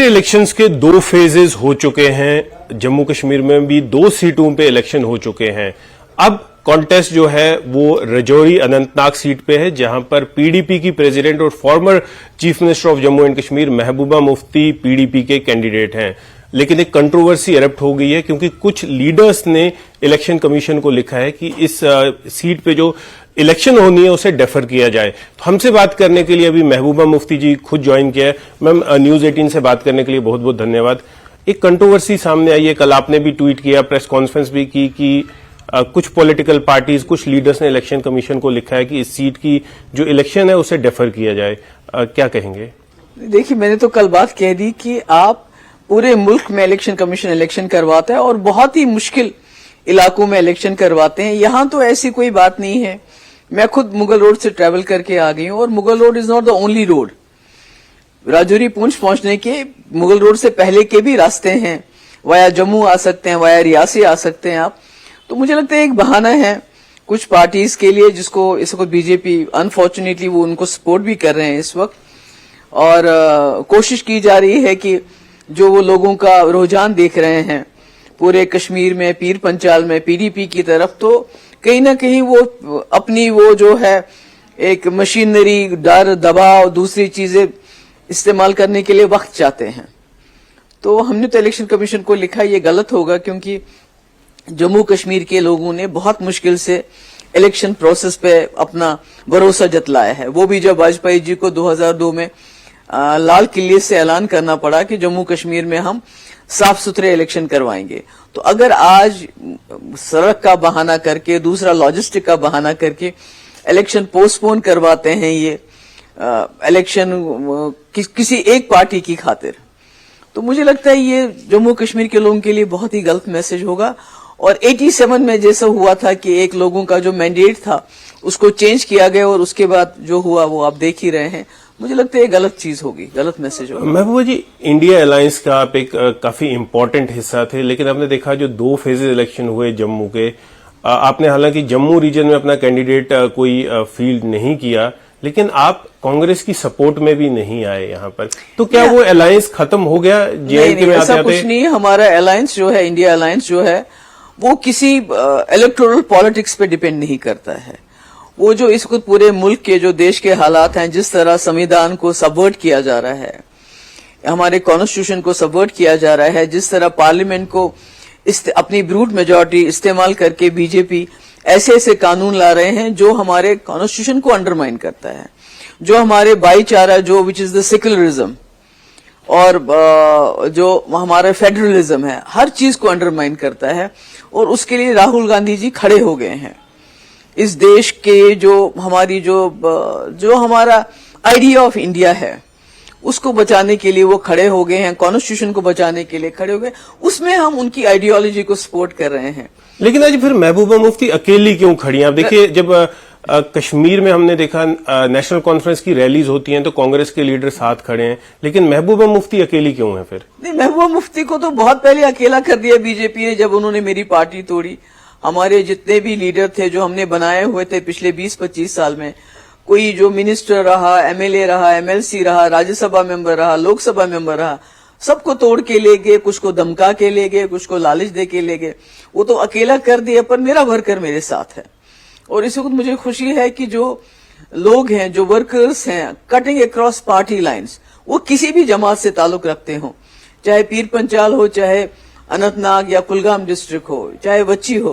Parliamentary elections के 2 phases हो चुके हैं। जम्मू कश्मीर में भी 2 सीटों पे इलेक्शन हो चुके हैं। अब कॉन्टेस्ट जो है वो रजौरी अनंतनाग सीट पे है, जहां पर पीडीपी की प्रेसिडेंट और former chief minister of Jammu and Kashmir Mehbooba Mufti PDP के कैंडिडेट हैं। लेकिन एक कंट्रोवर्सी एरप्ट हो गई है क्योंकि कुछ लीडर्स ने इलेक्शन कमीशन को लिखा है कि इस सीट पे जो इलेक्शन होनी है उसे डेफर किया जाए। तो हमसे बात करने के लिए अभी महबूबा मुफ्ती जी खुद ज्वाइन किया है। मैम, न्यूज 18 से बात करने के लिए बहुत बहुत धन्यवाद। एक कंट्रोवर्सी सामने आई है, कल आपने भी ट्वीट किया, प्रेस कॉन्फ्रेंस भी की कि कुछ पॉलिटिकल पार्टीज, कुछ लीडर्स ने इलेक्शन कमीशन को लिखा है कि इस सीट की जो इलेक्शन है उसे डेफर किया जाए। क्या कहेंगे? देखिए, मैंने तो कल बात कह दी कि आप पूरे मुल्क में इलेक्शन कमीशन इलेक्शन करवाता है और बहुत ही मुश्किल इलाकों में इलेक्शन करवाते हैं। यहां तो ऐसी कोई बात नहीं है। मैं खुद मुगल रोड से ट्रैवल करके आ गई हूं और Mughal road is not the only road. Rajouri पूंछ पहुंचने के मुगल रोड से पहले के भी रास्ते हैं, वाया जम्मू आ सकते हैं, वाया रियासी आ सकते हैं आप। तो मुझे लगता है एक बहाना है कुछ पार्टीज के लिए, जिसको इस वक्त बीजेपी अनफॉर्चुनेटली वो उनको सपोर्ट भी कर रहे हैं इस वक्त, और कोशिश की जा रही है कि जो वो लोगों का रुझान देख रहे हैं पूरे कश्मीर में, पीर पंचाल में पीडीपी की तरफ, तो कहीं ना कहीं वो अपनी वो जो है एक मशीनरी, डर, दबाव, दूसरी चीजें इस्तेमाल करने के लिए वक्त चाहते हैं। तो हमने तो इलेक्शन कमीशन को लिखा, ये गलत होगा क्योंकि जम्मू कश्मीर के लोगों ने बहुत मुश्किल से इलेक्शन प्रोसेस पे अपना भरोसा जतलाया है। वो भी जब वाजपेयी जी को 2002 में लाल किले से ऐलान करना पड़ा कि जम्मू कश्मीर में हम साफ सुथरे इलेक्शन करवाएंगे। तो अगर आज सड़क का बहाना करके, दूसरा लॉजिस्टिक का बहाना करके इलेक्शन पोस्टपोन करवाते हैं, ये इलेक्शन किसी एक पार्टी की खातिर, तो मुझे लगता है ये जम्मू कश्मीर के लोगों के लिए बहुत ही गलत मैसेज होगा। और 87 में जैसा हुआ था कि एक लोगों का जो मैंडेट था उसको चेंज किया गया और उसके बाद जो हुआ वो आप देख ही रहे हैं। मुझे लगता है ये गलत चीज होगी, गलत मैसेज होगा। महबूबा जी, इंडिया अलायंस का आप एक काफी इंपॉर्टेंट हिस्सा थे, लेकिन आपने देखा जो 2 फेजेज इलेक्शन हुए जम्मू के, आपने हालांकि जम्मू रीजन में अपना कैंडिडेट कोई फील्ड नहीं किया, लेकिन आप कांग्रेस की सपोर्ट में भी नहीं आए यहाँ पर। तो क्या वो अलायंस खत्म हो गया? जेएनके में ऐसा कुछ नहीं। हमारा अलायंस जो है, इंडिया अलायंस जो है, वो किसी इलेक्टोरल पॉलिटिक्स पे डिपेंड नहीं करता है। वो जो इस वक्त पूरे मुल्क के जो देश के हालात हैं, जिस तरह संविधान को सबवर्ट किया जा रहा है, हमारे कॉन्स्टिट्यूशन को सबवर्ट किया जा रहा है, जिस तरह पार्लियामेंट को अपनी ब्रूट मेजॉरिटी इस्तेमाल करके बीजेपी ऐसे ऐसे कानून ला रहे हैं जो हमारे कॉन्स्टिट्यूशन को अंडरमाइन करता है, जो हमारे भाईचारा, जो विच इज द सेक्युलरिज्म, और जो हमारा फेडरलिज्म है, हर चीज को अंडरमाइन करता है। और उसके लिए राहुल गांधी जी खड़े हो गए हैं। इस देश के जो हमारी जो हमारा आइडिया ऑफ इंडिया है उसको बचाने के लिए वो खड़े हो गए हैं, कॉन्स्टिट्यूशन को बचाने के लिए खड़े हो गए। उसमें हम उनकी आइडियोलॉजी को सपोर्ट कर रहे हैं। लेकिन आज फिर महबूबा मुफ्ती अकेली क्यों खड़ी हैं? आप देखिए, जब कश्मीर में हमने देखा नेशनल कॉन्फ्रेंस की रैलीज होती हैं तो कांग्रेस के लीडर साथ खड़े हैं, लेकिन महबूबा मुफ्ती अकेली क्यों है फिर? नहीं, महबूबा मुफ्ती को तो बहुत पहले अकेला कर दिया बीजेपी ने, जब उन्होंने मेरी पार्टी तोड़ी। हमारे जितने भी लीडर थे जो हमने बनाए हुए थे पिछले 20-25 साल में, कोई जो मिनिस्टर रहा, एमएलए रहा, एमएलसी रहा, राज्यसभा मेंबर रहा, लोकसभा मेंबर रहा, सबको तोड़ के ले गए, कुछ को धमका के ले गए, कुछ को लालच दे के ले गए। वो तो अकेला कर दिया, पर मेरा वर्कर मेरे साथ है। और इस वक्त मुझे खुशी है कि जो लोग हैं, जो वर्कर्स हैं, कटिंग अक्रॉस पार्टी लाइन्स, वो किसी भी जमात से ताल्लुक रखते हो, चाहे पीर पंचाल हो, चाहे अनंतनाग या कुलगाम डिस्ट्रिक्ट हो, चाहे वच्ची हो।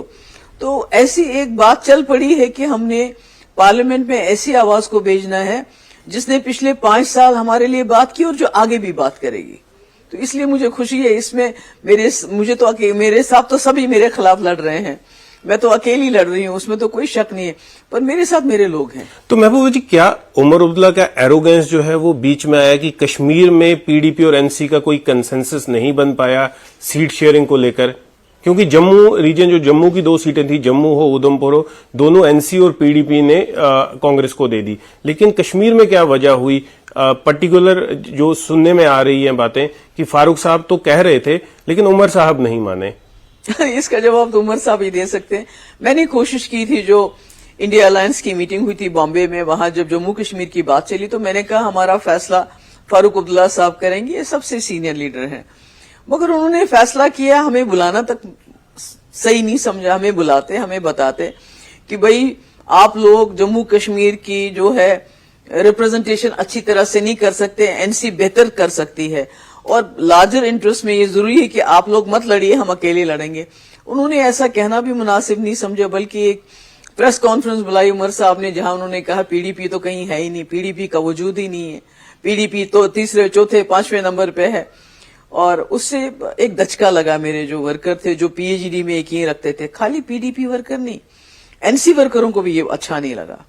तो ऐसी एक बात चल पड़ी है कि हमने पार्लियामेंट में ऐसी आवाज को भेजना है जिसने पिछले 5 साल हमारे लिए बात की और जो आगे भी बात करेगी। तो इसलिए मुझे खुशी है इसमें। मेरे साथ तो सभी मेरे खिलाफ लड़ रहे हैं, मैं तो अकेली लड़ रही हूँ, उसमें तो कोई शक नहीं है, पर मेरे साथ मेरे लोग हैं। तो महबूबा जी, क्या उमर अब्दुल्ला का एरोगेंस जो है वो बीच में आया कि कश्मीर में पीडीपी और एनसी का कोई कंसेंसस नहीं बन पाया सीट शेयरिंग को लेकर? क्योंकि जम्मू रीजन, जो जम्मू की 2 सीटें थी, जम्मू हो उधमपुर हो, दोनों एनसी और पीडीपी ने कांग्रेस को दे दी, लेकिन कश्मीर में क्या वजह हुई? पर्टिकुलर जो सुनने में आ रही है बातें कि फारूक साहब तो कह रहे थे लेकिन उमर साहब नहीं माने। इसका जवाब तो उमर साहब ही दे सकते हैं। मैंने कोशिश की थी, जो इंडिया अलायंस की मीटिंग हुई थी बॉम्बे में, वहां जब जम्मू कश्मीर की बात चली तो मैंने कहा हमारा फैसला फारूक अब्दुल्ला साहब करेंगे, ये सबसे सीनियर लीडर हैं। मगर उन्होंने फैसला किया, हमें बुलाना तक सही नहीं समझा, हमें बुलाते, हमें बताते कि भाई आप लोग जम्मू कश्मीर की जो है रिप्रेजेंटेशन अच्छी तरह से नहीं कर सकते, एनसी बेहतर कर सकती है, और लार्जर इंटरेस्ट में ये जरूरी है कि आप लोग मत लड़िए, हम अकेले लड़ेंगे। उन्होंने ऐसा कहना भी मुनासिब नहीं समझा, बल्कि एक प्रेस कॉन्फ्रेंस बुलाई उमर साहब ने, जहां उन्होंने कहा पीडीपी तो कहीं है ही नहीं, पीडीपी का वजूद ही नहीं है, पीडीपी तो तीसरे चौथे पांचवें नंबर पे है। और उससे एक दचका लगा मेरे जो वर्कर थे, जो पीएचडी में यकीन रखते थे। खाली पीडीपी वर्कर नहीं, एनसी वर्करों को भी ये अच्छा नहीं लगा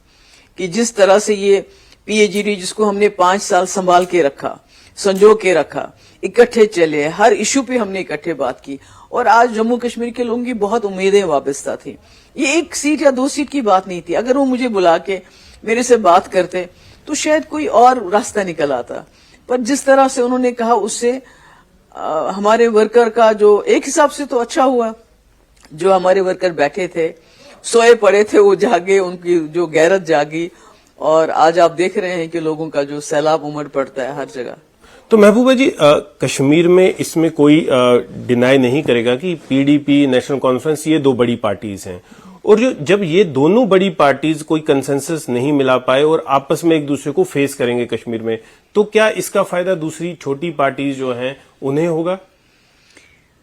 कि जिस तरह से ये पीएचडी, जिसको हमने 5 साल संभाल के रखा, संजो के रखा, इकट्ठे चले, हर इश्यू पे हमने इकट्ठे बात की, और आज जम्मू कश्मीर के लोगों की बहुत उम्मीदें वाबस्ता थी। ये 1 सीट या 2 सीट की बात नहीं थी। अगर वो मुझे बुला के मेरे से बात करते तो शायद कोई और रास्ता निकल आता, पर जिस तरह से उन्होंने कहा उससे हमारे वर्कर का जो एक हिसाब से तो अच्छा हुआ, जो हमारे वर्कर बैठे थे, सोए पड़े थे, वो जागे, उनकी जो गैरत जागी, और आज आप देख रहे हैं कि लोगों का जो सैलाब उमड़ पड़ता है हर जगह। तो महबूबा जी, कश्मीर में इसमें कोई डिनाई नहीं करेगा कि पीडीपी, नेशनल कॉन्फ्रेंस, ये 2 बड़ी पार्टीज हैं, और जब ये दोनों बड़ी पार्टीज कोई कंसेंसस नहीं मिला पाए और आपस में एक दूसरे को फेस करेंगे कश्मीर में, तो क्या इसका फायदा दूसरी छोटी पार्टीज जो हैं उन्हें होगा?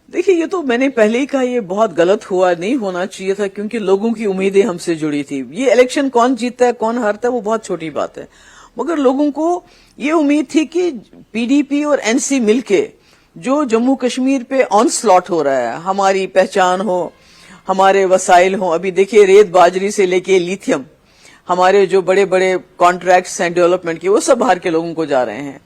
देखिए, ये तो मैंने पहले ही कहा, ये बहुत गलत हुआ, नहीं होना चाहिए था, क्योंकि लोगों की उम्मीदें हमसे जुड़ी थी। ये इलेक्शन कौन जीतता है कौन हारता है वो बहुत छोटी बात है, मगर लोगों को ये उम्मीद थी कि पीडीपी और एनसी मिलके जो जम्मू कश्मीर पे ऑनस्लॉट हो रहा है, हमारी पहचान हो, हमारे वसाइल हो। अभी देखिए, रेत बाजरी से लेके लिथियम, हमारे जो बड़े बड़े कॉन्ट्रैक्ट्स हैं डेवलपमेंट के, वो सब बाहर के लोगों को जा रहे हैं।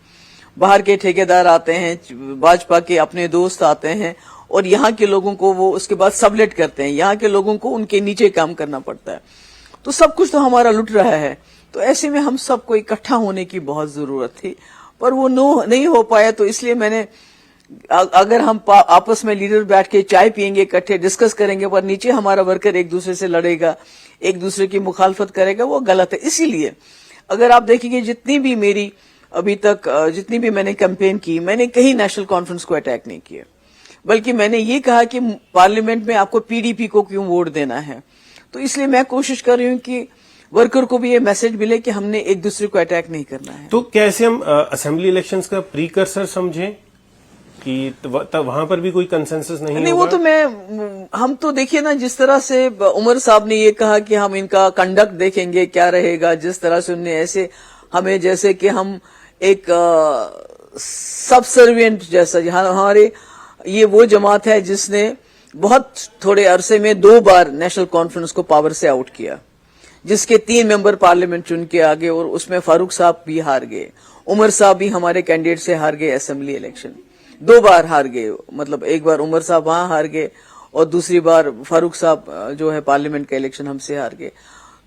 बाहर के ठेकेदार आते हैं, भाजपा के अपने दोस्त आते हैं, और यहाँ के लोगों को वो उसके बाद सबलेट करते हैं। यहाँ के लोगों को उनके नीचे काम करना पड़ता है, तो सब कुछ तो हमारा लुट रहा है। तो ऐसे में हम सबको इकट्ठा होने की बहुत जरूरत थी, पर वो नहीं हो पाया। तो इसलिए मैंने, अगर हम आपस में लीडर बैठ के चाय पियेंगे, इकट्ठे डिस्कस करेंगे, पर नीचे हमारा वर्कर एक दूसरे से लड़ेगा, एक दूसरे की मुखालफत करेगा, वो गलत है। इसीलिए अगर आप देखेंगे, जितनी भी मेरी अभी तक जितनी भी मैंने कैंपेन की, मैंने कहीं नेशनल कॉन्फ्रेंस को अटैक नहीं किया, बल्कि मैंने ये कहा कि पार्लियामेंट में आपको पीडीपी को क्यों वोट देना है। तो इसलिए मैं कोशिश कर रही हूं कि वर्कर को भी ये मैसेज मिले कि हमने एक दूसरे को अटैक नहीं करना है। तो कैसे हम असेंबली इलेक्शंस का प्रीकर्सर समझें कि वहां पर भी कोई कंसेंसस नहीं होगा? वो तो हम तो देखिए ना, जिस तरह से उमर साहब ने ये कहा कि हम इनका कंडक्ट देखेंगे क्या रहेगा, जिस तरह से उन्होंने ऐसे हमें, जैसे कि हम एक सबसर्विएंट जैसा, जहां हमारे ये वो जमात है जिसने बहुत थोड़े अरसे में 2 बार नेशनल कॉन्फ्रेंस को पावर से आउट किया, जिसके 3 मेंबर पार्लियामेंट चुन के आगे, और उसमें फारूक साहब भी हार गए, उमर साहब भी हमारे कैंडिडेट से हार गए, असेंबली इलेक्शन 2 बार हार गए। मतलब एक बार उमर साहब वहां हार गए, और दूसरी बार फारूक साहब जो है पार्लियामेंट का इलेक्शन हमसे हार गए।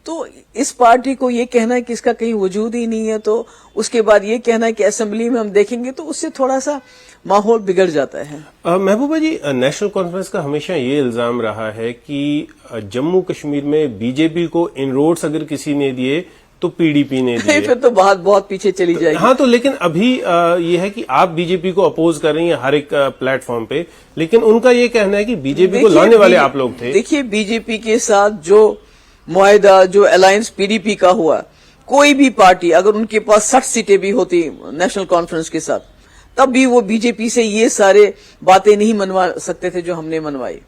तो इस पार्टी को ये कहना है कि इसका कहीं वजूद ही नहीं है, तो उसके बाद ये कहना है कि असेंबली में हम देखेंगे, तो उससे थोड़ा सा माहौल बिगड़ जाता है। महबूबा जी, नेशनल कॉन्फ्रेंस का हमेशा ये इल्जाम रहा है कि जम्मू कश्मीर में बीजेपी को इनरोड्स अगर किसी ने दिए तो पीडीपी ने दिए। फिर तो बात बहुत पीछे चली जाएगी। हाँ, तो लेकिन अभी ये है कि आप बीजेपी को अपोज कर रही हैं हर एक प्लेटफॉर्म पे, लेकिन उनका ये कहना है कि बीजेपी को लाने वाले आप लोग थे। देखिए, बीजेपी के साथ जो मुआहदा, जो अलायंस पीडीपी का हुआ, कोई भी पार्टी अगर उनके पास 60 सीटें भी होती नेशनल कॉन्फ्रेंस के साथ, तब भी वो बीजेपी से ये सारे बातें नहीं मनवा सकते थे जो हमने मनवाई,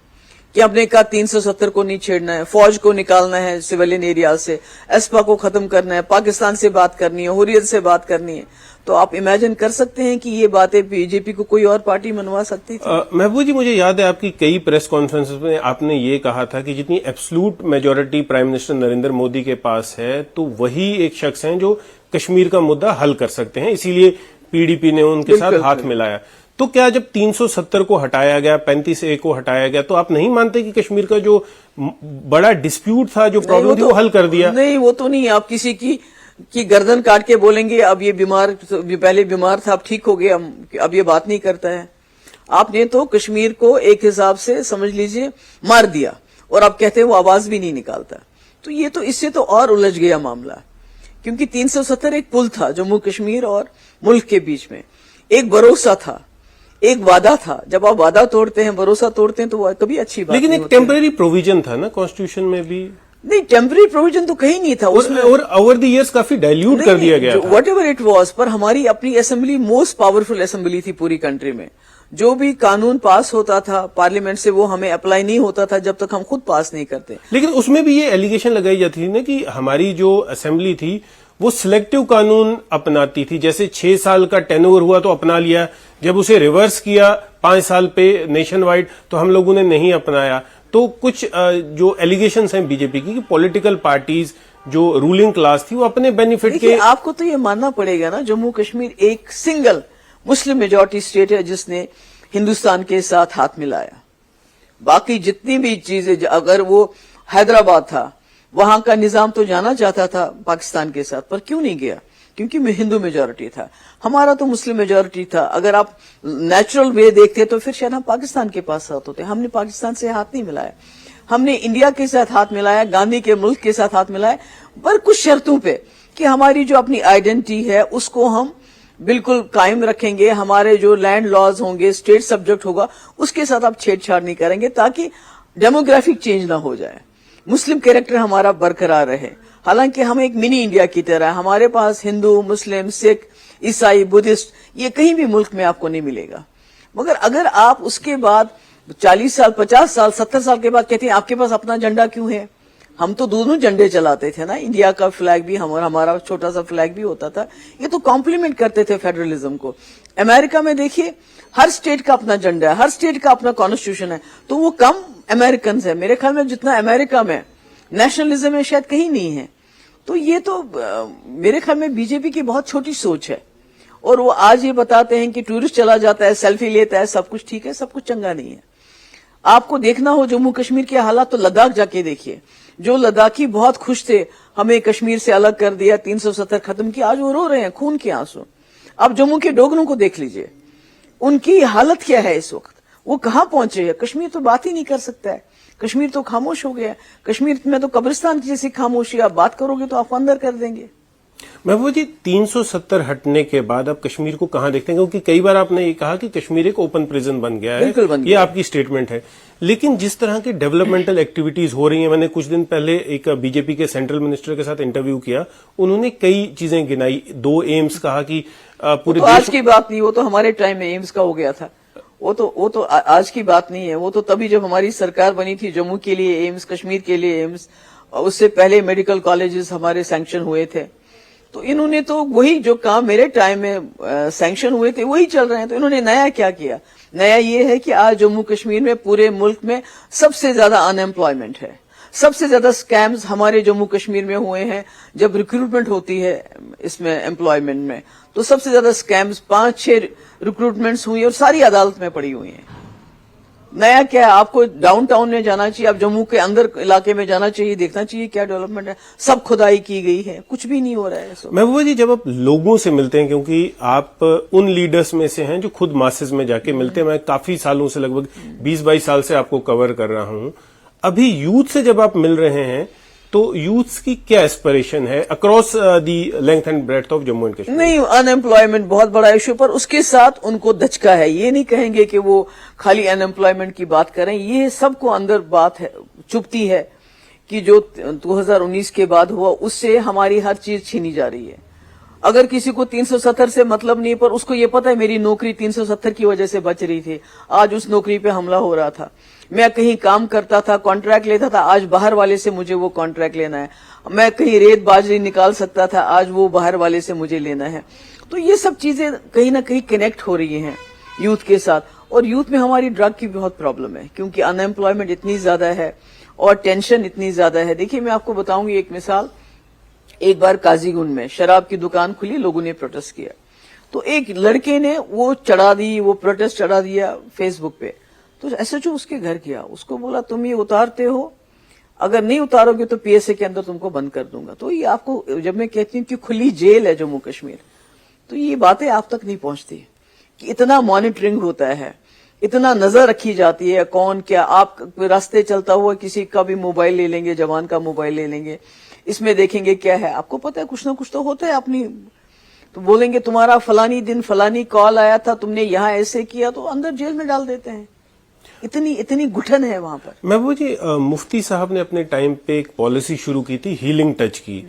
कि हमने कहा 370 को नहीं छेड़ना है, फौज को निकालना है सिविलियन एरिया से, एस्पा को खत्म करना है, पाकिस्तान से बात करनी है, हुर्रियत से बात करनी है। तो आप इमेजिन कर सकते हैं कि ये बातें बीजेपी को कोई और पार्टी मनवा सकती थी। महबूब जी, मुझे याद है आपकी कई प्रेस कॉन्फ्रेंसेस में आपने ये कहा था कि जितनी absolute majority prime minister Narendra Modi के पास है, तो वही एक शख्स हैं जो कश्मीर का मुद्दा हल कर सकते हैं, इसीलिए पीडीपी ने उनके साथ हाथ मिलाया। तो क्या जब 370 को हटाया गया, 35A को हटाया गया, तो आप नहीं मानते कि कश्मीर का जो बड़ा डिस्प्यूट था, जो प्रॉब्लम थी, वो हल कर दिया? नहीं, वो तो नहीं। आप किसी की गर्दन काट के बोलेंगे अब ये पहले बीमार था, अब ठीक हो गया, अब ये बात नहीं करता है। आपने तो कश्मीर को एक हिसाब से समझ लीजिए मार दिया, और आप कहते हैं वो आवाज भी नहीं निकालता। तो ये तो इससे तो और उलझ गया मामला کیونکہ 370 ایک پل تھا جموں کشمیر اور ملک کے بیچ میں، ایک بھروسہ تھا، ایک وعدہ تھا. جب آپ وعدہ توڑتے ہیں، بھروسہ توڑتے ہیں تو وہ کبھی اچھی بات لیکن نہیں ایک ہوتی ہے. ٹیمپرری پروویژن تھا نا کانسٹیٹیوشن میں بھی، نہیں، ٹیمپرری پروویژن تو کہیں نہیں تھا اس میں، اور اوور دی ایئرز کافی ڈائلیوٹ کر دیا گیا تھا. Whatever it was. پر ہماری اپنی اسمبلی موسٹ پاورفل اسمبلی تھی پوری کنٹری میں. جو بھی قانون پاس ہوتا تھا پارلیمنٹ سے وہ ہمیں اپلائی نہیں ہوتا تھا جب تک ہم خود پاس نہیں کرتے. لیکن اس میں بھی یہ ایلیگیشن لگائی جاتی تھی نا کہ ہماری جو اسمبلی تھی وہ سلیکٹو قانون اپناتی تھی. جیسے 6 سال کا ٹین اوور ہوا تو اپنا لیا، جب اسے ریورس کیا 5 سال پہ نیشن وائڈ تو ہم لوگوں نے نہیں اپنایا. تو کچھ جو ایلیگیشنز ہیں بی جے پی کی کہ پولیٹیکل پارٹیز جو رولنگ کلاس تھی وہ اپنے بینیفٹ کے. آپ کو تو یہ ماننا پڑے گا نا، جموں کشمیر ایک سنگل مسلم میجورٹی اسٹیٹ ہے جس نے ہندوستان کے ساتھ ہاتھ ملایا. باقی جتنی بھی چیزیں، اگر وہ حیدرآباد تھا وہاں کا نظام تو جانا چاہتا تھا پاکستان کے ساتھ، پر کیوں نہیں گیا؟ کیونکہ ہندو میجورٹی تھا. ہمارا تو مسلم میجورٹی تھا. اگر آپ نیچرل وے دیکھتے تو پھر شاید ہم پاکستان کے پاس ساتھ ہوتے. ہم نے پاکستان سے ہاتھ نہیں ملایا، ہم نے انڈیا کے ساتھ ہاتھ ملایا، گاندھی کے ملک کے ساتھ ہاتھ ملایا، پر کچھ شرطوں پہ کہ ہماری جو اپنی آئیڈینٹی ہے اس کو ہم بالکل قائم رکھیں گے. ہمارے جو لینڈ لاز ہوں گے، اسٹیٹ سبجیکٹ ہوگا، اس کے ساتھ آپ چھیڑ چھاڑ نہیں کریں گے تاکہ ڈیموگرافک چینج نہ ہو جائے، مسلم کیریکٹر ہمارا برقرار رہے. حالانکہ ہم ایک منی انڈیا کی طرح، ہمارے پاس ہندو، مسلم، سکھ، عیسائی، بدھسٹ، یہ کہیں بھی ملک میں آپ کو نہیں ملے گا. مگر اگر آپ اس کے بعد 40 سال، 50 سال، 70 سال کے بعد کہتے ہیں آپ کے پاس اپنا جھنڈا کیوں ہے؟ ہم تو دونوں جھنڈے چلاتے تھے نا، انڈیا کا فلیگ بھی ہمارا چھوٹا سا فلیگ بھی ہوتا تھا. یہ تو کمپلیمنٹ کرتے تھے فیڈرلزم کو. امریکہ میں دیکھیے ہر اسٹیٹ کا اپنا جھنڈا ہے، ہر اسٹیٹ کا اپنا کانسٹیٹیوشن ہے، تو وہ کم امریکنز ہے میرے خیال میں جتنا امریکہ میں نیشنلزم ہے شاید کہیں نہیں ہے. تو یہ تو میرے خیال میں بی جے پی کی بہت چھوٹی سوچ ہے. اور وہ آج یہ بتاتے ہیں کہ ٹورسٹ چلا جاتا ہے، سیلفی لیتا ہے، سب کچھ ٹھیک ہے. سب کچھ چنگا نہیں ہے. آپ کو دیکھنا ہو جموں کشمیر کے حالات تو لداخ جا کے دیکھیے. جو لداخی بہت خوش تھے ہمیں کشمیر سے الگ کر دیا، 370 ختم کیا، آج وہ رو رہے ہیں خون کے آنسو. آپ جموں کے ڈوگروں کو دیکھ لیجئے، ان کی حالت کیا ہے اس وقت، وہ کہاں پہنچے ہیں. کشمیر تو بات ہی نہیں کر سکتا ہے، کشمیر تو خاموش ہو گیا. کشمیر میں تو قبرستان کی جیسی خاموشی، آپ بات کرو گے تو آپ کو اندر کر دیں گے. محبوبہ جی 370 ہٹنے کے بعد آپ کشمیر کو کہاں دیکھتے ہیں؟ کیونکہ کئی بار آپ نے یہ کہا کہ کشمیر ایک اوپن پریزن بن گیا ہے، بالکل بن گیا. یہ آپ کی سٹیٹمنٹ ہے. لیکن جس طرح کی ڈیولپمنٹل ایکٹیویٹیز ہو رہی ہیں، میں نے کچھ دن پہلے ایک بی جے پی کے سینٹرل منسٹر کے ساتھ انٹرویو کیا، انہوں نے کئی چیزیں گنائی. 2 ایمز کہا کہ پورے تو آج کی بات نہیں، وہ تو ہمارے ٹائم میں ایمز کا ہو گیا تھا. وہ تو آج کی بات نہیں ہے. وہ تو تبھی جب ہماری سرکار بنی تھی، جموں کے لیے ایمز، کشمیر کے لیے ایمز، اس سے پہلے میڈیکل کالجز ہمارے سینکشن ہوئے تھے. تو انہوں نے تو وہی جو کام میرے ٹائم میں سینکشن ہوئے تھے وہی چل رہے ہیں. تو انہوں نے نیا کیا کیا؟ نیا یہ ہے کہ آج جموں کشمیر میں پورے ملک میں سب سے زیادہ ان ایمپلائمنٹ ہے. سب سے زیادہ سکیمز ہمارے جموں کشمیر میں ہوئے ہیں. جب ریکروٹمنٹ ہوتی ہے اس میں امپلائمنٹ میں تو سب سے زیادہ سکیمز 5-6 ریکروٹمنٹس ہوئی اور ساری عدالت میں پڑی ہوئی ہیں. نیا کیا ہے؟ آپ کو ڈاؤن ٹاؤن میں جانا چاہیے، آپ جموں کے اندر علاقے میں جانا چاہیے، دیکھنا چاہیے کیا ڈیولپمنٹ ہے. سب کھدائی کی گئی ہے، کچھ بھی نہیں ہو رہا ہے. محبوبہ جی جب آپ لوگوں سے ملتے ہیں، کیونکہ آپ ان لیڈرز میں سے ہیں جو خود ماسز میں جا کے ملتے ہیں، میں کافی سالوں سے لگ بھگ 20-22 سال سے آپ کو کور کر رہا ہوں، ابھی یوتھ سے جب آپ مل رہے ہیں تو یوتھس کی کیا ایسپریشن ہے across the length and breadth of Jammu and Kashmir? نہیں، ان ایمپلائمنٹ بہت بڑا ایشو، پر اس کے ساتھ ان کو دھچکا ہے. یہ نہیں کہیں گے کہ وہ خالی ان ایمپلائمنٹ کی بات کریں. یہ سب کو اندر بات ہے، چپتی ہے کہ جو 2019 کے بعد ہوا اس سے ہماری ہر چیز چھینی جا رہی ہے. اگر کسی کو 370 سے مطلب نہیں، پر اس کو یہ پتا ہے میری نوکری 370 کی وجہ سے بچ رہی تھی، آج اس نوکری پہ حملہ ہو رہا تھا. میں کہیں کام کرتا تھا، کانٹریکٹ لیتا تھا، آج باہر والے سے مجھے وہ کانٹریکٹ لینا ہے. میں کہیں ریت باجری نکال سکتا تھا، آج وہ باہر والے سے مجھے لینا ہے. تو یہ سب چیزیں کہیں نہ کہیں کنیکٹ ہو رہی ہیں یوتھ کے ساتھ. اور یوتھ میں ہماری ڈرگ کی بہت پرابلم ہے، کیونکہ ان ایمپلائمنٹ اتنی زیادہ ہے اور ٹینشن اتنی زیادہ ہے. دیکھیے میں آپ کو بتاؤں گی ایک مثال. ایک بار قاضی گنج میں شراب کی دکان کھلی، لوگوں نے پروٹیسٹ کیا، تو ایک لڑکے نے وہ پروٹیسٹ چڑھا دیا فیس بک پہ. تو ایس ایچ او اس کے گھر گیا، اس کو بولا تم یہ اتارتے ہو، اگر نہیں اتارو گے تو پی ایس اے کے اندر تم کو بند کر دوں گا. تو یہ آپ کو جب میں کہتی ہوں کہ کھلی جیل ہے جموں کشمیر، تو یہ باتیں آپ تک نہیں پہنچتی کہ اتنا مانیٹرنگ ہوتا ہے، اتنا نظر رکھی جاتی ہے کون کیا. آپ راستے چلتا ہوا کسی کا بھی موبائل لے لیں گے، جوان کا موبائل لے لیں گے. اس میں دیکھیں گے کیا ہے. آپ کو پتا ہے کچھ نہ کچھ تو ہوتا ہے اپنی, تو بولیں گے تمہارا فلانی دن فلانی کال آیا تھا, تم نے یہاں ایسے کیا, تو اندر جیل میں ڈال دیتے ہیں. اتنی گھٹن ہے وہاں پر. محبوبہ جی, مفتی صاحب نے اپنے ٹائم پہ ایک پالیسی شروع کی تھی ہیلنگ ٹچ کی,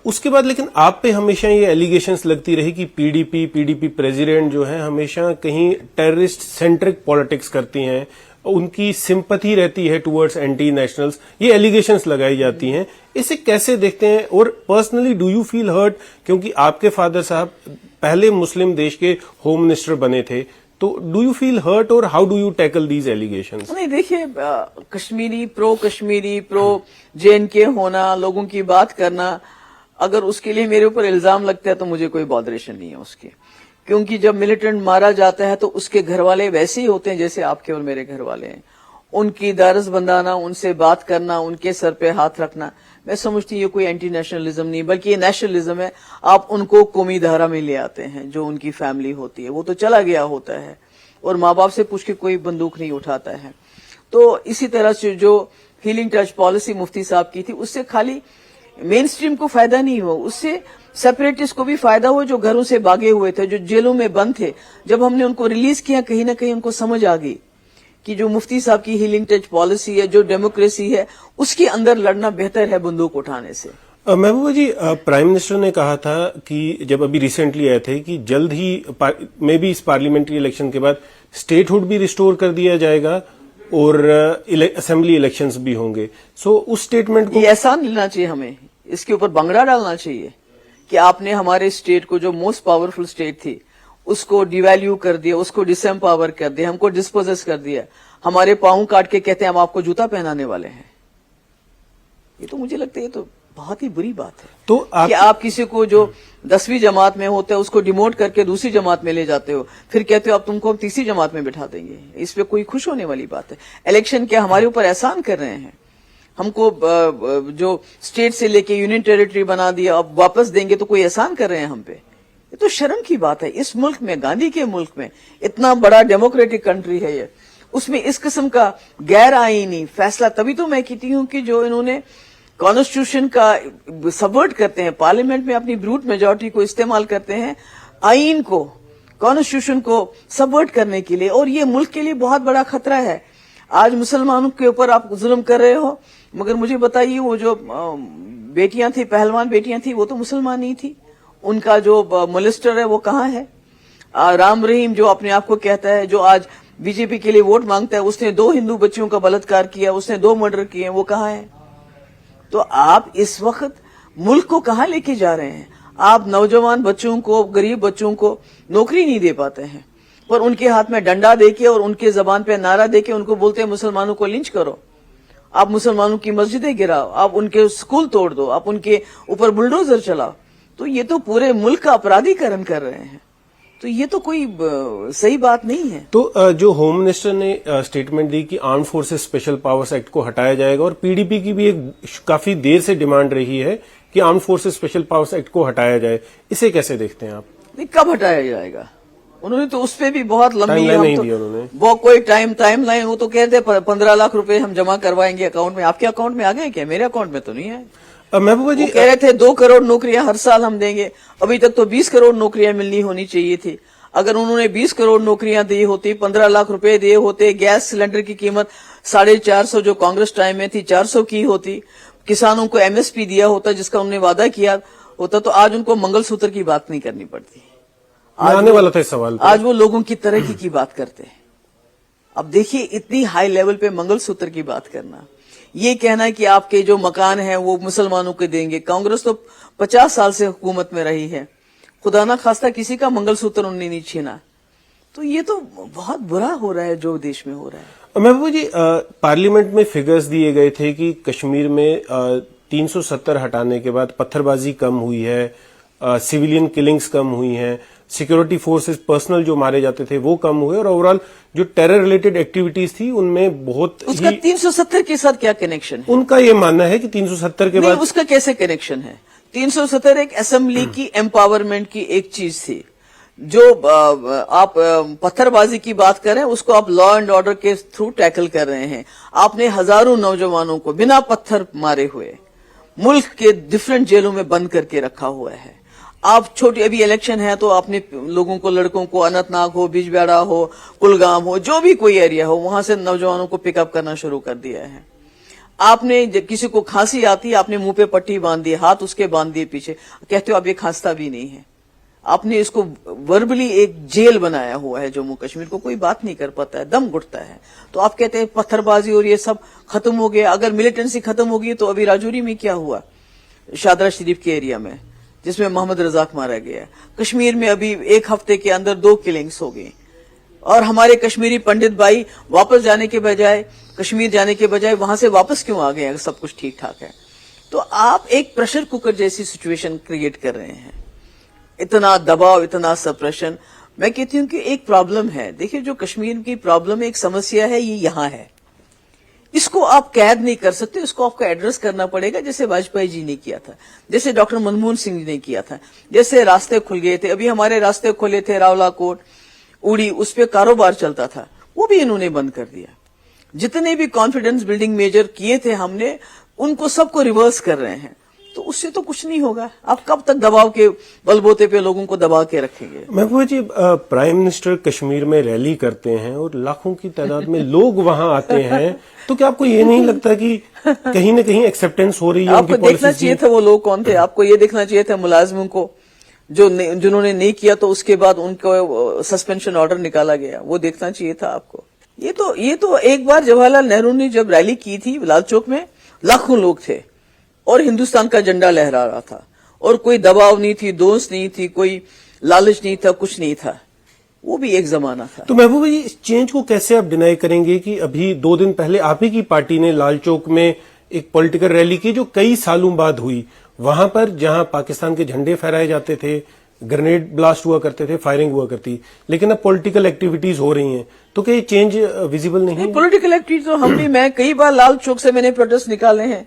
اس کے بعد لیکن آپ پہ ہمیشہ یہ ایلیگیشنز لگتی رہی کہ پی ڈی پی پریزیڈنٹ جو ہے ہمیشہ کہیں ٹیررسٹ سینٹرک پالیٹکس کرتی ہیں, ان کی سمپتھی رہتی ہے ٹورڈز اینٹی نیشنلز, یہ ایلیگیشنز لگائی جاتی ہیں. اسے کیسے دیکھتے ہیں, اور personally do you feel hurt, کیونکہ آپ کے فادر صاحب پہلے مسلم دیش کے ہوم منسٹر بنے تھے, تو ڈو یو فیل ہرٹ اور how do you tackle these allegations? نہیں دیکھیے, کشمیری پرو جے این کے ہونا, لوگوں کی بات کرنا, اگر اس کے لیے میرے اوپر الزام لگتا ہے تو مجھے کوئی بادریشن نہیں ہے اس کی, کیونکہ جب ملیٹنٹ مارا جاتا ہے تو اس کے گھر والے ویسے ہی ہوتے ہیں جیسے آپ کے اور میرے گھر والے ہیں. ان کی دارس بندانا, ان سے بات کرنا, ان کے سر پہ ہاتھ رکھنا, میں سمجھتی ہوں یہ کوئی اینٹی نیشنلزم نہیں بلکہ یہ نیشنلزم ہے. آپ ان کو قومی دھارا میں لے آتے ہیں, جو ان کی فیملی ہوتی ہے وہ تو چلا گیا ہوتا ہے, اور ماں باپ سے پوچھ کے کوئی بندوق نہیں اٹھاتا ہے. تو اسی طرح سے جو ہیلنگ ٹچ پالیسی مفتی صاحب کی تھی, اس سے خالی مین سٹریم کو فائدہ نہیں ہوا, اس سے سیپریٹسٹ کو بھی فائدہ ہوا جو گھروں سے بھاگے ہوئے تھے, جو جیلوں میں بند تھے. جب ہم نے ان کو ریلیز کیا, کہیں نہ کہیں ان کو سمجھ آ گئی کہ جو مفتی صاحب کی ہیلنگ ٹچ پالیسی ہے, جو ڈیموکریسی ہے, اس کے اندر لڑنا بہتر ہے بندوق اٹھانے سے. محبوبہ جی, پرائم منسٹر نے کہا تھا کہ جب ابھی ریسنٹلی آئے تھے کہ جلد ہی میں بھی اس پارلیمنٹری الیکشن کے بعد اسٹیٹ ہوڈ بھی ریسٹور کر دیا جائے گا اور اسمبلی الیکشنز بھی ہوں گے. سو اس اسٹیٹمنٹ کو یہ احسان لینا چاہیے, ہمیں اس کے اوپر بنگڑا ڈالنا چاہیے کہ آپ نے ہمارے اسٹیٹ کو, جو موسٹ پاورفل اسٹیٹ تھی, اس کو ڈی ویلیو کر دیا, اس کو ڈس ایمپاور کر دیا, ہم کو ڈسپوزس کر دیا, ہمارے پاؤں کاٹ کے کہتے ہیں ہم آپ کو جوتا پہنانے والے ہیں. یہ تو مجھے لگتا ہے یہ تو بہت ہی بری بات ہے تو کہ آپ کسی کو جو 10ویں جماعت میں ہوتا ہے اس کو ڈیموٹ کر کے دوسری جماعت میں لے جاتے ہو, پھر کہتے ہو اب تم کو ہم تیسری جماعت میں بٹھا دیں گے. اس پہ کوئی خوش ہونے والی بات ہے؟ الیکشن کیا ہمارے اوپر احسان کر رہے ہیں؟ ہم کو جو اسٹیٹ سے لے کے یونین ٹیریٹری بنا دیا, اب واپس دیں گے تو کوئی احسان کر رہے ہیں ہم پہ؟ یہ تو شرم کی بات ہے. اس ملک میں, گاندھی کے ملک میں, اتنا بڑا ڈیموکریٹک کنٹری ہے یہ, اس میں اس قسم کا غیر آئینی فیصلہ, تبھی تو میں کہتی ہوں کہ جو انہوں نے کانسٹیٹیوشن کا سبورٹ کرتے ہیں, پارلیمنٹ میں اپنی بروٹ میجورٹی کو استعمال کرتے ہیں آئین کو, کانسٹیٹیوشن کو سبورٹ کرنے کے لیے, اور یہ ملک کے لیے بہت بڑا خطرہ ہے. آج مسلمانوں کے اوپر آپ ظلم کر رہے ہو, مگر مجھے بتائیے وہ جو بیٹیاں تھیں, پہلوان بیٹیاں تھیں, وہ تو مسلمان نہیں تھی. ان کا جو مولسٹر ہے وہ کہاں ہے؟ رام رحیم جو اپنے آپ کو کہتا ہے, جو آج بی جے پی کے لیے ووٹ مانگتا ہے, اس نے 2 ہندو بچیوں کا بلاತ್ಕಾರ کیا, اس نے 2 مرڈر کیے, وہ کہاں ہے؟ تو آپ اس وقت ملک کو کہاں لے کے جا رہے ہیں؟ آپ نوجوان بچوں کو, غریب بچوں کو نوکری نہیں دے پاتے ہیں, پر ان کے ہاتھ میں ڈنڈا دے کے اور ان کے زبان پہ نعرہ دے کے ان کو بولتے ہیں مسلمانوں کو لنچ کرو, آپ مسلمانوں کی مسجدیں گراؤ, آپ ان کے اسکول توڑ دو, آپ ان کے اوپر بلڈوزر چلاؤ. تو یہ تو پورے ملک کا اپرادھی کرن کر رہے ہیں. تو یہ تو کوئی صحیح بات نہیں ہے. تو جو ہوم منسٹر نے اسٹیٹمنٹ دی کہ arm forces special powers act کو ہٹایا جائے گا, اور پی ڈی پی کی بھی ایک کافی دیر سے ڈیمانڈ رہی ہے کہ arm forces special powers act کو ہٹایا جائے, اسے کیسے دیکھتے ہیں آپ؟ کب ہٹایا جائے گا؟ انہوں نے تو اس پہ بھی بہت لمبی ٹائم لائن نہیں دی انہوں نے. وہ کوئی ٹائم لائن, وہ تو کہتے 15 لاکھ روپے ہم جمع کروائیں گے اکاؤنٹ میں. آپ کے اکاؤنٹ میں آ گئے کیا؟ میرے اکاؤنٹ میں تو نہیں ہے. محبوبہ جی کہہ رہے تھے 2 کروڑ نوکریاں ہر سال ہم دیں گے, ابھی تک تو 20 کروڑ نوکریاں ملنی ہونی چاہیے تھی. اگر انہوں نے 20 کروڑ نوکریاں دی ہوتی, 15 لاکھ روپے دیے ہوتے, گیس سلنڈر کی قیمت 450 جو کانگریس ٹائم میں تھی 400 کی ہوتی, کسانوں کو ایم ایس پی دیا ہوتا جس کا انہوں نے وعدہ کیا ہوتا, تو آج ان کو منگل سوتر کی بات نہیں کرنی پڑتی. آنے والا تھا اس سوال پہ. آج وہ لوگوں کی ترقی کی بات کرتے ہیں. اب دیکھیے اتنی ہائی لیول پہ منگل سوتر کی بات کرنا, یہ کہنا کہ آپ کے جو مکان ہیں وہ مسلمانوں کو دیں گے. کانگریس تو 50 سال سے حکومت میں رہی ہے, خدا نہ خواستہ کسی کا منگل سوتر انہوں نے نہیں چھینا. تو یہ تو بہت برا ہو رہا ہے جو دیش میں ہو رہا ہے. محبوبہ جی, پارلیمنٹ میں فگرز دیے گئے تھے کہ کشمیر میں 370 ہٹانے کے بعد پتھر بازی کم ہوئی ہے, سویلین کلنگز کم ہوئی ہیں, سیکورٹی فورسز پرسنل جو مارے جاتے تھے وہ کم ہوئے, اور اوورآل جو ٹیرر ریلیٹڈ ایکٹیویٹیز تھی ان میں بہت اس کا 370 کے ساتھ کیا کنیکشن ہے؟ ان کا یہ ماننا ہے کہ 370 کے بعد اس کا کیسے کنیکشن ہے؟ 370 ایک اسمبلی کی امپاورمنٹ کی ایک چیز تھی. جو آپ پتھر بازی کی بات کر رہے ہیں اس کو آپ لا اینڈ آرڈر کے تھرو ٹیکل کر رہے ہیں. آپ نے ہزاروں نوجوانوں کو بنا پتھر مارے ہوئے मुल्क के डिफरेंट जेलों में बंद करके रखा हुआ है। आप छोटी अभी इलेक्शन है तो आपने लोगों को, लड़कों को, अनंतनाग हो, बिजबेड़ा हो, कुलगाम हो, जो भी कोई एरिया हो, वहां से नौजवानों को पिकअप करना शुरू कर दिया है। आपने किसी को खांसी आती है, आपने मुंह पे पट्टी बांध दी, हाथ उसके बांध दिए पीछे, कहते हो अब ये खांसता भी नहीं है। आपने इसको वर्बली एक जेल बनाया हुआ है जम्मू कश्मीर को, कोई बात नहीं कर पाता है, दम घुटता है। तो आप कहते हैं पत्थरबाजी और ये सब खत्म हो गया। अगर मिलिटेंसी खत्म होगी तो अभी राजौरी में क्या हुआ, शादरा शरीफ के एरिया में, जिसमें मोहम्मद रजाक मारा गया। कश्मीर में अभी एक हफ्ते के अंदर 2 किलिंग्स हो गई, और हमारे कश्मीरी पंडित भाई वापस जाने के बजाय, कश्मीर जाने के बजाय वहां से वापस क्यों आ गए अगर सब कुछ ठीक ठाक है? तो आप एक प्रेशर कुकर जैसी सिचुएशन क्रिएट कर रहे हैं। इतना दबाव, इतना सप्रेशन। मैं कहती हूं कि एक प्रॉब्लम है। देखिए, जो कश्मीर की प्रॉब्लम, एक समस्या है, ये यहां है। इसको आप कैद नहीं कर सकते, इसको आपको एड्रेस करना पड़ेगा, जैसे वाजपेयी जी ने किया था, जैसे डॉक्टर मनमोहन सिंह जी ने किया था, जैसे रास्ते खुल गए थे। अभी हमारे रास्ते खुले थे, रावलाकोट, उड़ी, उस पे कारोबार चलता था, वो भी इन्होंने बंद कर दिया। जितने भी कॉन्फिडेंस बिल्डिंग मेजर किए थे हमने, उनको सबको रिवर्स कर रहे हैं। तो उससे तो कुछ नहीं होगा। आप कब तक दबाव के बलबोते पे लोगों को दबा के रखेंगे? महबूबा जी, प्राइम मिनिस्टर कश्मीर में रैली करते हैं और लाखों की तादाद में लोग वहां आते हैं, तो क्या आपको ये नहीं लगता कि कहीं न कहीं एक्सेप्टेंस हो रही है? आपको देखना चाहिए था वो लोग कौन थे। आपको ये देखना चाहिए था मुलाजिमों को जिन्होंने नहीं किया तो उसके बाद उनको सस्पेंशन ऑर्डर निकाला गया, वो देखना चाहिए था आपको। ये तो एक बार जवाहरलाल नेहरू ने जब रैली की थी लाल चौक में, लाखों लोग थे और हिंदुस्तान का झंडा लहरा रहा था, और कोई दबाव नहीं थी, दोस्त नहीं थी, कोई लालच नहीं था, कुछ नहीं था। वो भी एक जमाना था। तो महबूबा जी, इस चेंज को कैसे आप डिनाई करेंगे कि अभी 2 दिन पहले आप ही की पार्टी ने लाल चौक में एक पॉलिटिकल रैली की जो कई सालों बाद हुई, वहां पर जहां पाकिस्तान के झंडे फहराए जाते थे, ग्रेनेड ब्लास्ट हुआ करते थे, फायरिंग हुआ करती, लेकिन अब पॉलिटिकल एक्टिविटीज हो रही हैं, तो क्या ये चेंज विजिबल नहीं है? पॉलिटिकल एक्टिविटीज तो हम भी, मैं कई बार लाल चौक से मैंने प्रोटेस्ट निकाले हैं,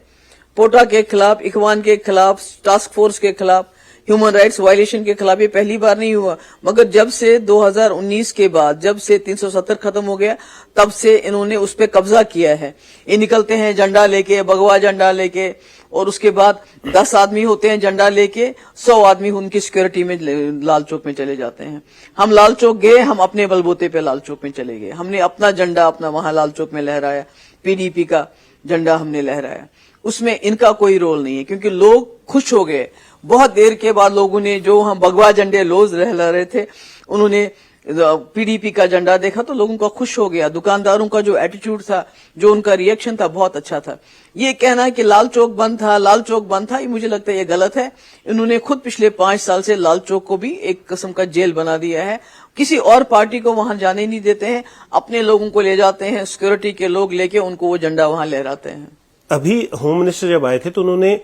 पोटा के खिलाफ, इखवान के खिलाफ, टास्क फोर्स के खिलाफ, ह्यूमन राइट्स वायलेशन के खिलाफ। ये पहली बार नहीं हुआ, मगर जब से 2019 के बाद, जब से 370 खत्म हो गया, तब से इन्होंने उस पर कब्जा किया है। ये निकलते हैं झंडा लेके, भगवा झंडा लेके, और उसके बाद 10 आदमी होते हैं झंडा लेके, 100 आदमी उनकी सिक्योरिटी में लाल चौक में चले जाते हैं। हम लाल चौक गए, हम अपने बलबूते पे लाल चौक में चले गए, हमने अपना झंडा अपना वहां लाल चौक में लहराया, पीडीपी का झंडा हमने लहराया। उसमें इनका कोई रोल नहीं है, क्योंकि लोग खुश हो गए। बहुत देर के बाद लोगों ने, जो हम भगवा झंडे लोज लहरा रहे थे, उन्होंने पीडीपी का झंडा देखा तो लोगों का खुश हो गया। दुकानदारों का जो एटीट्यूड था, जो उनका रिएक्शन था, बहुत अच्छा था। ये कहना है कि लाल चौक बंद था, लाल चौक बंद था, ये मुझे लगता है ये गलत है। इन्होंने खुद पिछले 5 साल से लाल चौक को भी एक किस्म का जेल बना दिया है। किसी और पार्टी को वहां जाने नहीं देते हैं, अपने लोगों को ले जाते हैं, सिक्योरिटी के लोग लेके उनको वो झंडा वहां लहराते हैं। अभी होम मिनिस्टर जब आए थे तो उन्होंने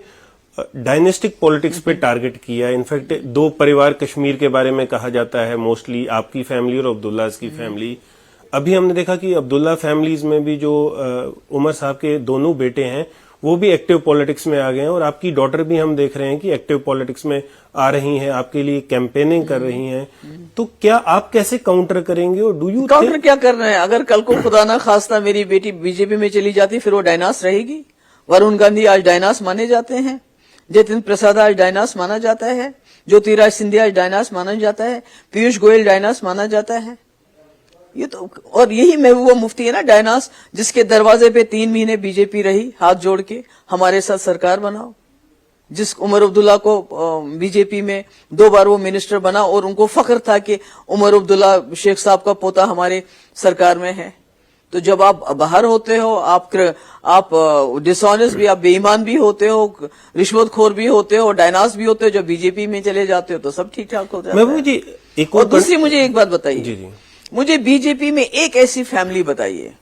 डायनेस्टिक पॉलिटिक्स पे टारगेट किया। इनफैक्ट 2 परिवार कश्मीर के बारे में कहा जाता है, मोस्टली आपकी फैमिली और अब्दुल्ला की फैमिली। अभी हमने देखा कि अब्दुल्ला फैमिलीज में भी जो उमर साहब के दोनों बेटे हैं वो भी एक्टिव पॉलिटिक्स में आ गए हैं, और आपकी डॉटर भी हम देख रहे हैं कि एक्टिव पॉलिटिक्स में आ रही हैं, आपके लिए कैंपेनिंग कर रही हैं। तो क्या आप कैसे काउंटर करेंगे, और डू यू काउंटर क्या कर रहे हैं? अगर कल को खुदा ना खास्ता मेरी बेटी बीजेपी में चली जाती, फिर वो डायनास रहेगी? वरुण गांधी आज डायनास माने जाते हैं, जतिन प्रसाद आज डायनास माना जाता है, ज्योतिराज सिंधिया आज डायनास माना जाता है, पीयूष गोयल डायनास माना जाता है। ये तो, और यही महबूबा मुफ्ती है ना डायनास, जिसके दरवाजे पे 3 महीने बीजेपी रही हाथ जोड़ के, हमारे साथ सरकार बनाओ। जिस उमर अब्दुल्ला को बीजेपी में 2 बार वो मिनिस्टर बना, और उनको फख्र था कि उमर अब्दुल्ला शेख साहब का पोता हमारे सरकार में है। तो जब आप बाहर होते हो, आप डिसऑनेस्ट भी, आप बेईमान भी होते हो, रिश्वतखोर भी होते हो, डायनास भी होते हो, जब बीजेपी में चले जाते हो तो सब ठीक ठाक हो जाता है। जी, एक और दूसरी मुझे एक बात बताइए, जी, मुझे बीजेपी में एक ऐसी फैमिली बताइए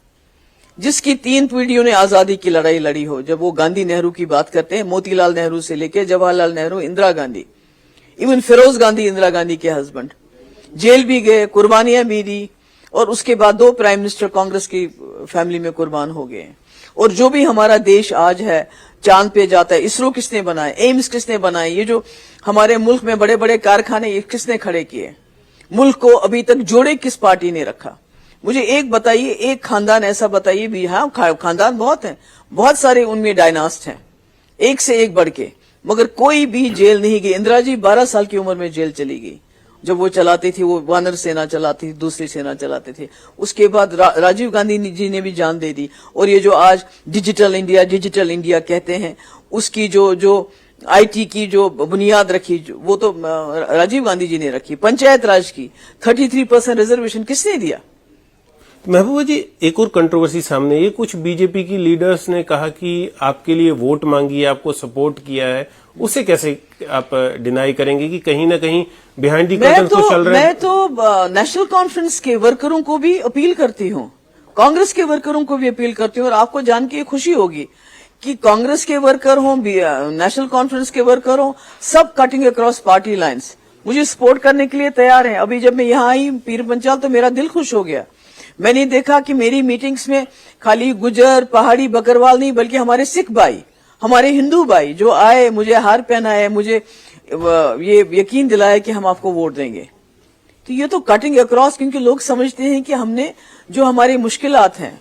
जिसकी 3 पीढ़ियों ने आजादी की लड़ाई लड़ी हो। जब वो गांधी नेहरू की बात करते हैं, मोतीलाल नेहरू से लेके जवाहरलाल नेहरू, इंदिरा गांधी, इवन फिरोज गांधी, इंदिरा गांधी के हस्बैंड, जेल भी गए, कुर्बानियां भी दी, और उसके बाद 2 प्राइम मिनिस्टर कांग्रेस की फैमिली में कुर्बान हो गए। और जो भी हमारा देश आज है, चांद पे जाता है, इसरो किसने बनाए, एम्स किसने बनाए, ये जो हमारे मुल्क में बड़े बड़े कारखाने, ये किसने खड़े किए? मुल्क को अभी तक जोड़े किस पार्टी ने रखा? मुझे एक बताइए, एक खानदान ऐसा बताइए भी। हाँ, खानदान बहुत हैं, बहुत सारे उनमें डायनास्ट हैं, ایک سے ایک بڑھ کے, مگر کوئی بھی جیل نہیں گئی. اندرا جی 12 سال کی عمر میں جیل چلی گئی جب وہ چلاتی تھی, وہ وانر سینا چلاتی تھی, دوسری سینا چلاتے تھے. اس کے بعد راجیو گاندھی جی نے بھی جان دے دی. اور یہ جو آج ڈیجیٹل انڈیا کہتے ہیں, اس کی جو آئی ٹی کی جو بنیاد رکھی, وہ تو راجیو گاندھی جی نے رکھی. پنچایت راج کی 33% ریزرویشن کس نے دیا؟ محبوبہ جی, ایک اور کنٹروورسی سامنے, یہ کچھ بی جے پی کی لیڈرز نے کہا کہ آپ کے لیے ووٹ مانگی ہے, آپ کو سپورٹ کیا ہے, اسے کیسے آپ ڈینائی کریں گے کہ کہیں نہ کہیں بیہائنڈ دی کرٹن تو چل رہا ہے؟ میں تو نیشنل کانفرنس کے ورکروں کو بھی اپیل کرتی ہوں, کانگریس کے ورکروں کو بھی اپیل کرتی ہوں, اور آپ کو جان کے خوشی ہوگی کہ کانگریس کے ورکر ہوں, نیشنل کانفرنس کے ورکر ہوں, سب کٹنگ اکراس پارٹی لائنز مجھے سپورٹ کرنے کے لیے تیار ہیں. ابھی جب میں یہاں آئی پیر پنچال تو میرا دل خوش ہو گیا. میں نے دیکھا کہ میری میٹنگز میں خالی گجر, پہاڑی, بکروال نہیں, بلکہ ہمارے سکھ بھائی, ہمارے ہندو بھائی جو آئے, مجھے ہار پہنائے, مجھے یہ یقین دلایا کہ ہم آپ کو ووٹ دیں گے. تو یہ تو کٹنگ اکراس, کیونکہ لوگ سمجھتے ہیں کہ ہم نے جو ہماری مشکلات ہیں,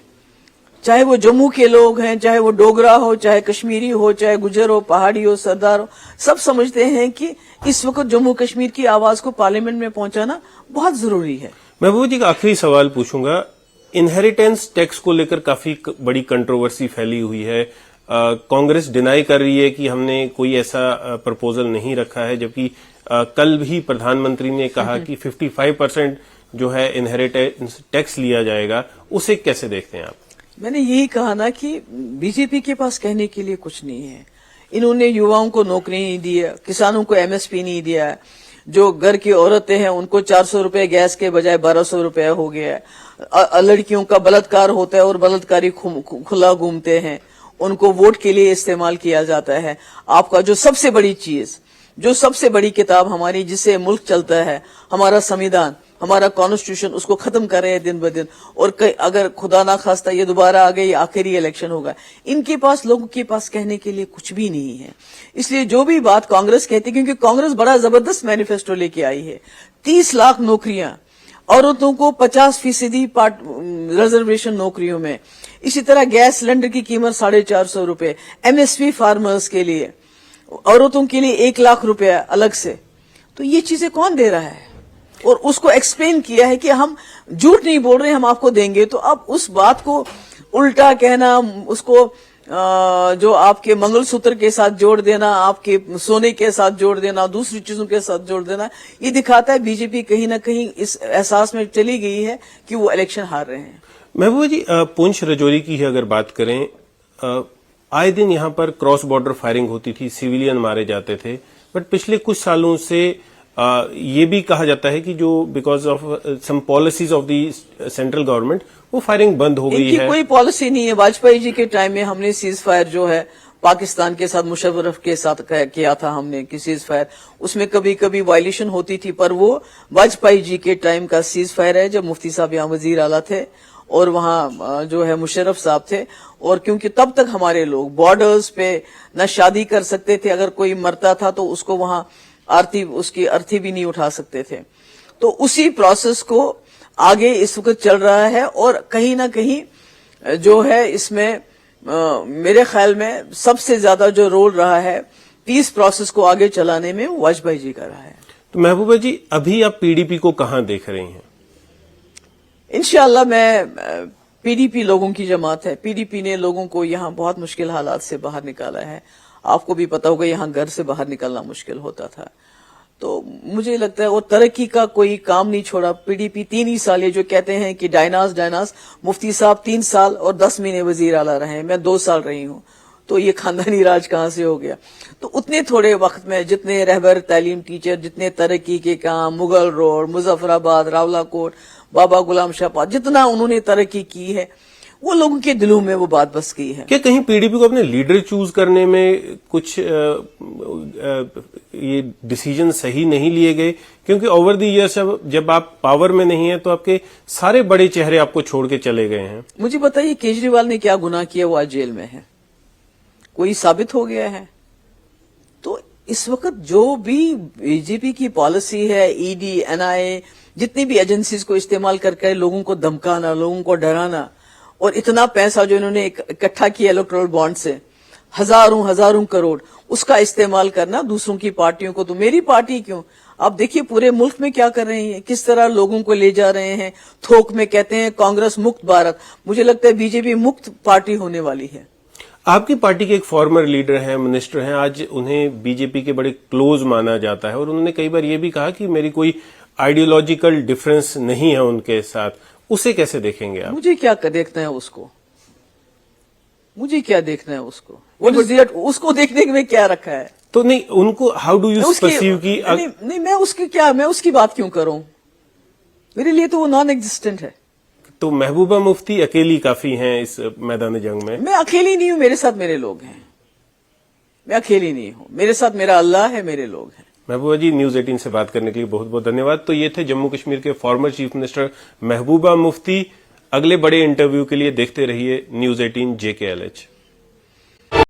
چاہے وہ جموں کے لوگ ہیں, چاہے وہ ڈوگرا ہو, چاہے کشمیری ہو, چاہے گجر ہو, پہاڑی ہو, سردار ہو, سب سمجھتے ہیں کہ اس وقت جموں کشمیر کی آواز کو پارلیمنٹ میں پہنچانا بہت ضروری ہے. محبوبہ جی, کا آخری سوال پوچھوں گا. انہیریٹنس ٹیکس کو لے کر کافی بڑی کنٹروورسی پھیلی ہوئی ہے. کانگریس ڈینائی کر رہی ہے کہ ہم نے کوئی ایسا پرپوزل نہیں رکھا ہے, جبکہ کل بھی پردھان منتری نے کہا کہ 55% جو ہے انہیریٹنس ٹیکس لیا جائے گا. اسے کیسے دیکھتے ہیں آپ؟ میں نے یہی کہا نا کہ بی جے پی کے پاس کہنے کے لیے کچھ نہیں ہے. انہوں نے یواؤں کو نوکری نہیں دی ہے, کسانوں کو ایم ایس پی نہیں دیا ہے, جو گھر کی عورتیں ہیں ان کو 400 روپے گیس کے بجائے 1200 روپے ہو گیا ہے. لڑکیوں کا بلاత్కాر ہوتا ہے اور بلاత్కాری کھلا گھومتے ہیں, ان کو ووٹ کے لیے استعمال کیا جاتا ہے. آپ کا جو سب سے بڑی چیز, جو سب سے بڑی کتاب ہماری جس سے ملک چلتا ہے, ہمارا سمویدھان, ہمارا کانسٹیٹیوشن, اس کو ختم کر رہے ہیں دن بدن. اور اگر خدا نہ خواستہ یہ دوبارہ آ گئی, آخری الیکشن ہوگا, ان کے پاس, لوگوں کے پاس کہنے کے لیے کچھ بھی نہیں ہے. اس لیے جو بھی بات کانگریس کہتی, کیونکہ کانگریس بڑا زبردست مینیفیسٹو لے کے آئی ہے, 30 لاکھ نوکریاں, عورتوں کو 50% ریزرویشن نوکریوں میں, اسی طرح گیس سلنڈر کی قیمت 450 روپے, ایم ایس پی فارمرز کے لیے, عورتوں کے لیے 1 لاکھ روپے الگ سے. تو یہ چیزیں کون دے رہا ہے؟ اور اس کو ایکسپلین کیا ہے کہ ہم جھوٹ نہیں بول رہے, ہم آپ کو دیں گے. تو اب اس بات کو الٹا کہنا, اس کو جو آپ کے منگل سوتر کے ساتھ جوڑ دینا, آپ کے سونے کے ساتھ جوڑ دینا, دوسری چیزوں کے ساتھ جوڑ دینا, یہ دکھاتا ہے بی جے پی کہیں نہ کہیں اس احساس میں چلی گئی ہے کہ وہ الیکشن ہار رہے ہیں. محبوبہ جی, پونچھ رجوری کی ہی اگر بات کریں, آئے دن یہاں پر کراس بارڈر فائرنگ ہوتی تھی, سیویلین مارے جاتے تھے, بٹ پچھلے کچھ سالوں سے یہ بھی کہا جاتا ہے کہ جو because of some policies of the central government وہ فائرنگ بند ہو گئی ہے. کوئی پالیسی نہیں ہے. واجپئی جی کے ٹائم میں ہم نے سیز فائر جو ہے پاکستان کے ساتھ, مشرف کے ساتھ کیا تھا ہم نے کہ سیز فائر, اس میں کبھی کبھی وائلیشن ہوتی تھی, پر وہ واجپئی جی کے ٹائم کا سیز فائر ہے, جب مفتی صاحب یہاں وزیر اعلیٰ تھے اور وہاں جو ہے مشرف صاحب تھے. اور کیونکہ تب تک ہمارے لوگ بارڈرز پہ نہ شادی کر سکتے تھے, اگر کوئی مرتا تھا تو اس کو وہاں اس کی ارتھی بھی نہیں اٹھا سکتے تھے. تو اسی پروسیس کو آگے اس وقت چل رہا ہے, اور کہیں نہ کہیں جو ہے اس میں میرے خیال میں سب سے زیادہ جو رول رہا ہے پیس پروسیس کو آگے چلانے میں واجپئی جی کا رہا ہے. تو محبوبہ جی, ابھی آپ پی ڈی پی کو کہاں دیکھ رہی ہیں؟ انشاءاللہ میں پی ڈی پی لوگوں کی جماعت ہے. پی ڈی پی نے لوگوں کو یہاں بہت مشکل حالات سے باہر نکالا ہے. آپ کو بھی پتا ہوگا یہاں گھر سے باہر نکلنا مشکل ہوتا تھا. تو مجھے لگتا ہے اور ترقی کا کوئی کام نہیں چھوڑا پی ڈی پی. 3 ہی سال, یہ جو کہتے ہیں کہ ڈائناس, مفتی صاحب 3 سال اور 10 مہینے وزیر اعلیٰ رہے ہیں, میں 2 سال رہی ہوں, تو یہ خاندانی راج کہاں سے ہو گیا؟ تو اتنے تھوڑے وقت میں جتنے رہبر, تعلیم, ٹیچر, جتنے ترقی کے کام, مغل روڈ, مظفر آباد, راولا کوٹ, بابا غلام شاہ پال, جتنا انہوں نے ترقی کی ہے وہ لوگوں کے دلوں میں وہ بات بس گئی ہے. کیا کہیں پی ڈی پی کو اپنے لیڈر چوز کرنے میں کچھ یہ ڈیسیجن صحیح نہیں لیے گئے؟ کیونکہ اوور دی ایئرس جب آپ پاور میں نہیں ہیں تو آپ کے سارے بڑے چہرے آپ کو چھوڑ کے چلے گئے ہیں. مجھے بتائیے کیجریوال نے کیا گناہ کیا وہ آج جیل میں ہے؟ کوئی ثابت ہو گیا ہے؟ تو اس وقت جو بھی بی جے پی کی پالیسی ہے, ای ڈی, این آئی اے, جتنی بھی ایجنسیز کو استعمال کر کے لوگوں کو دھمکانا, لوگوں کو ڈرانا, اور اتنا پیسہ جو انہوں نے اکٹھا کیا الیکٹرل بانڈ سے, हजारों करोड़ उसका इस्तेमाल करना दूसरों की पार्टियों को, तो मेरी पार्टी क्यों? आप देखिए पूरे मुल्क में क्या कर रहे हैं, किस तरह लोगों को ले जा रहे हैं, थोक में कहते हैं कांग्रेस मुक्त भारत। मुझे लगता है बीजेपी मुक्त पार्टी होने वाली है। आपकी पार्टी के एक फॉर्मर लीडर हैं, मिनिस्टर हैं, आज उन्हें बीजेपी के बड़े क्लोज माना जाता है और उन्होंने कई बार ये भी कहा कि मेरी कोई आइडियोलॉजिकल डिफरेंस नहीं है उनके साथ। उसे कैसे देखेंगे आप? मुझे क्या देखना है उसको? मुझे क्या देखना है उसको? What is that? उसको देखने में क्या रखा है? तो नहीं, उनको हाउ डू यू परसीव की? नहीं, मैं उसकी बात क्यों करूं? मेरे लिए तो वो नॉन एग्जिस्टेंट है। तो महबूबा मुफ्ती अकेली काफी हैं इस मैदान जंग में। मैं अकेली नहीं हूं, मेरे साथ मेरे लोग हैं। मैं अकेली नहीं हूं, मेरे साथ मेरा अल्लाह है, मेरे लोग हैं। महबूबा जी, न्यूज 18 से बात करने के लिए बहुत बहुत धन्यवाद। तो ये थे जम्मू कश्मीर के former chief minister Mehbooba Mufti. अगले बड़े इंटरव्यू के लिए देखते रहिए न्यूज 18 JKLH।